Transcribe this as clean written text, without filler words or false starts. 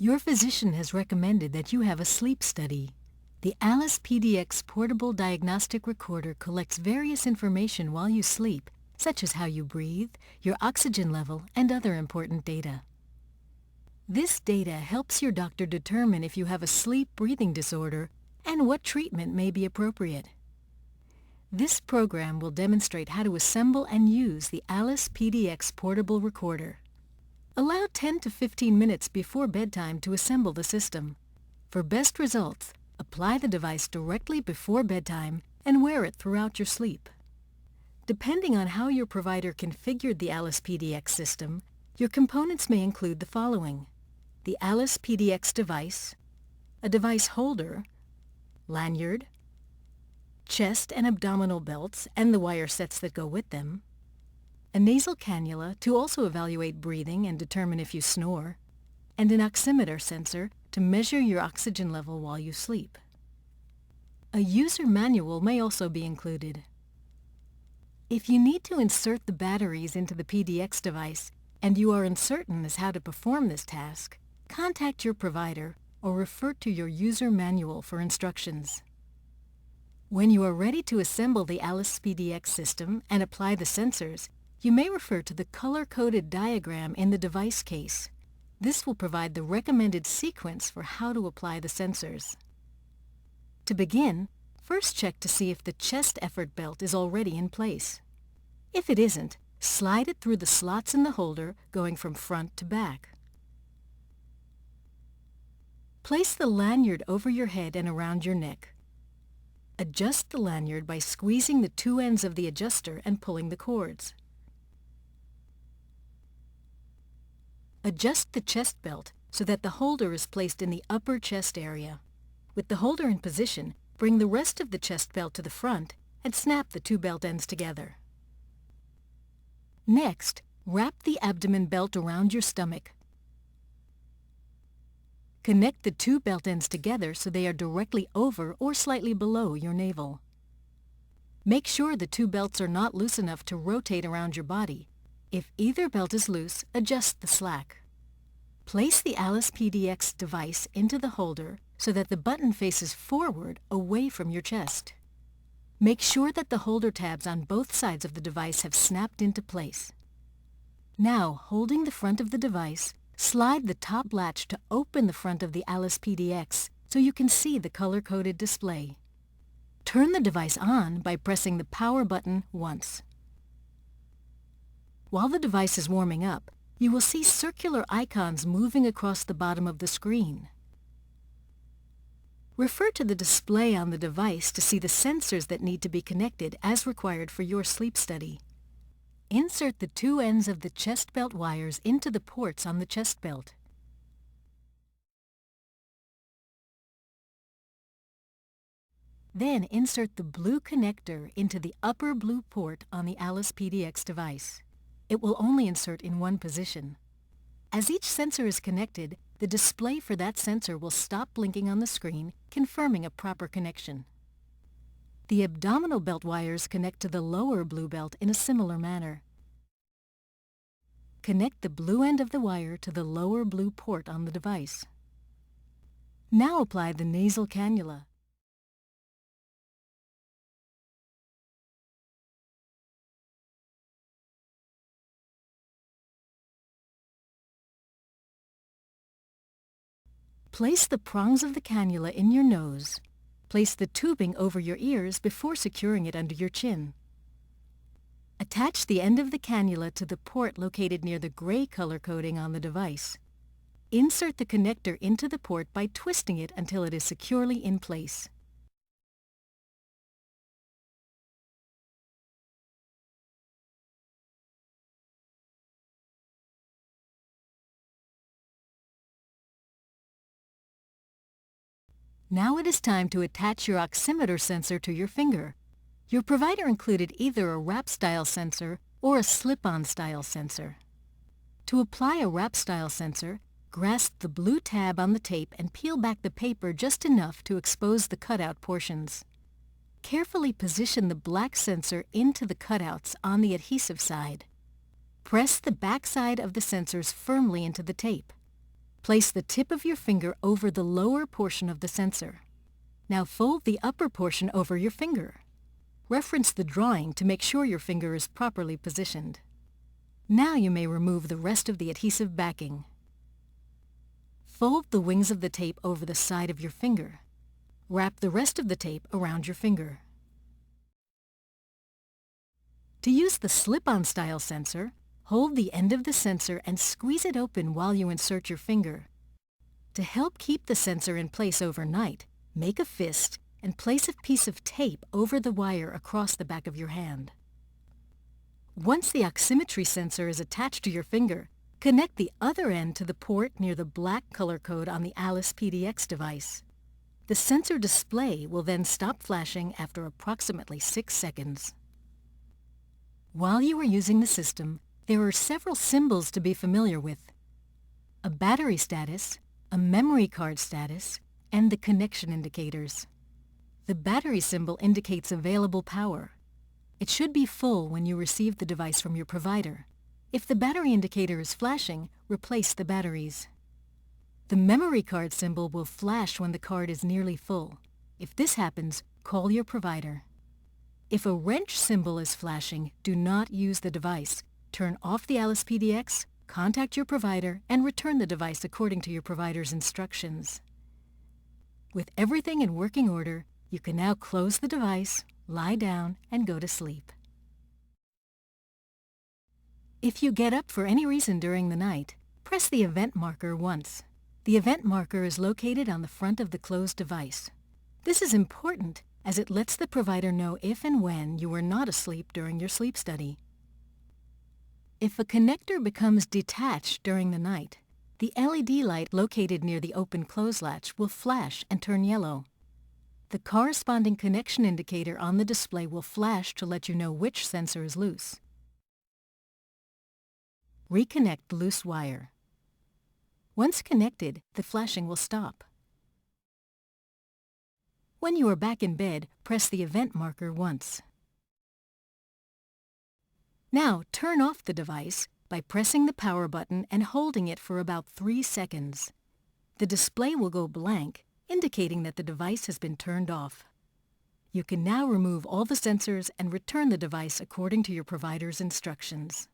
Your physician has recommended that you have a sleep study. The Alice PDX portable diagnostic recorder collects various information while you sleep, such as how you breathe, your oxygen level, and other important data. This data helps your doctor determine if you have a sleep-breathing disorder and what treatment may be appropriate. This program will demonstrate how to assemble and use the Alice PDX portable recorder. Allow 10 to 15 minutes before bedtime to assemble the system. For best results, apply the device directly before bedtime and wear it throughout your sleep. Depending on how your provider configured the Alice PDX system, your components may include the following: the Alice PDX device, a device holder, lanyard, chest and abdominal belts and the wire sets that go with them, a nasal cannula to also evaluate breathing and determine if you snore, and an oximeter sensor to measure your oxygen level while you sleep. A user manual may also be included. If you need to insert the batteries into the PDX device and you are uncertain as how to perform this task, contact your provider or refer to your user manual for instructions. When you are ready to assemble the Alice PDX system and apply the sensors, you may refer to the color-coded diagram in the device case. This will provide the recommended sequence for how to apply the sensors. To begin, first check to see if the chest effort belt is already in place. If it isn't, slide it through the slots in the holder going from front to back. Place the lanyard over your head and around your neck. Adjust the lanyard by squeezing the two ends of the adjuster and pulling the cords. Adjust the chest belt so that the holder is placed in the upper chest area. With the holder in position, bring the rest of the chest belt to the front and snap the two belt ends together. Next, wrap the abdomen belt around your stomach. Connect the two belt ends together so they are directly over or slightly below your navel. Make sure the two belts are not loose enough to rotate around your body. If either belt is loose, adjust the slack. Place the Alice PDX device into the holder so that the button faces forward away from your chest. Make sure that the holder tabs on both sides of the device have snapped into place. Now, holding the front of the device, slide the top latch to open the front of the Alice PDX so you can see the color-coded display. Turn the device on by pressing the power button once. While the device is warming up, you will see circular icons moving across the bottom of the screen. Refer to the display on the device to see the sensors that need to be connected as required for your sleep study. Insert the two ends of the chest belt wires into the ports on the chest belt. Then insert the blue connector into the upper blue port on the Alice PDX device. It will only insert in one position. As each sensor is connected, the display for that sensor will stop blinking on the screen, confirming a proper connection. The abdominal belt wires connect to the lower blue belt in a similar manner. Connect the blue end of the wire to the lower blue port on the device. Now apply the nasal cannula. Place the prongs of the cannula in your nose. Place the tubing over your ears before securing it under your chin. Attach the end of the cannula to the port located near the gray color coding on the device. Insert the connector into the port by twisting it until it is securely in place. Now it is time to attach your oximeter sensor to your finger. Your provider included either a wrap-style sensor or a slip-on style sensor. To apply a wrap-style sensor, grasp the blue tab on the tape and peel back the paper just enough to expose the cutout portions. Carefully position the black sensor into the cutouts on the adhesive side. Press the back side of the sensors firmly into the tape. Place the tip of your finger over the lower portion of the sensor. Now fold the upper portion over your finger. Reference the drawing to make sure your finger is properly positioned. Now you may remove the rest of the adhesive backing. Fold the wings of the tape over the side of your finger. Wrap the rest of the tape around your finger. To use the slip-on style sensor, hold the end of the sensor and squeeze it open while you insert your finger. To help keep the sensor in place overnight, make a fist and place a piece of tape over the wire across the back of your hand. Once the oximetry sensor is attached to your finger, connect the other end to the port near the black color code on the Alice PDX device. The sensor display will then stop flashing after approximately 6 seconds. While you are using the system, there are several symbols to be familiar with: a battery status, a memory card status, and the connection indicators. The battery symbol indicates available power. It should be full when you receive the device from your provider. If the battery indicator is flashing, replace the batteries. The memory card symbol will flash when the card is nearly full. If this happens, call your provider. If a wrench symbol is flashing, do not use the device. Turn off the Alice PDX, contact your provider, and return the device according to your provider's instructions. With everything in working order, you can now close the device, lie down, and go to sleep. If you get up for any reason during the night, press the event marker once. The event marker is located on the front of the closed device. This is important as it lets the provider know if and when you are not asleep during your sleep study. If a connector becomes detached during the night, the LED light located near the open-close latch will flash and turn yellow. The corresponding connection indicator on the display will flash to let you know which sensor is loose. Reconnect the loose wire. Once connected, the flashing will stop. When you are back in bed, press the event marker once. Now turn off the device by pressing the power button and holding it for about 3 seconds. The display will go blank, indicating that the device has been turned off. You can now remove all the sensors and return the device according to your provider's instructions.